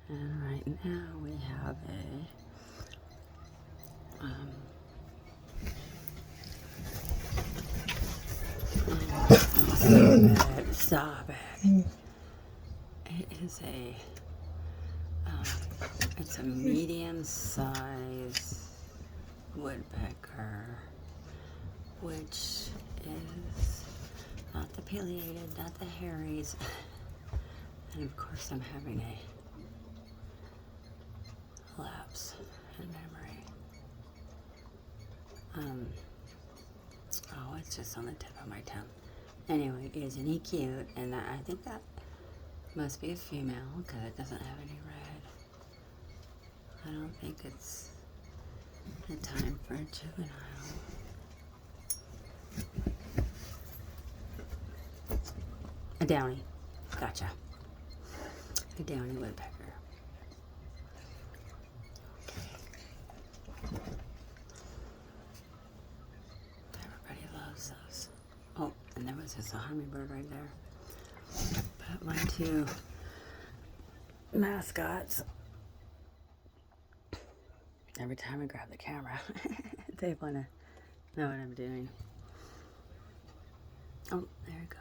And right now we have a stop it. It is it's a medium-sized woodpecker, which is not the pileated, not the hairies, and of course I'm having a lapse in memory. Oh, it's just on the tip of my tongue. Anyway, isn't he cute? And I think that must be a female because it doesn't have any red. I don't think it's the time for a juvenile. A Downey. Gotcha. A Downey woodpecker. Everybody loves those. Oh, and there was just a hummingbird right there. But my two mascots, every time I grab the camera, they want to know what I'm doing. Oh, there you go.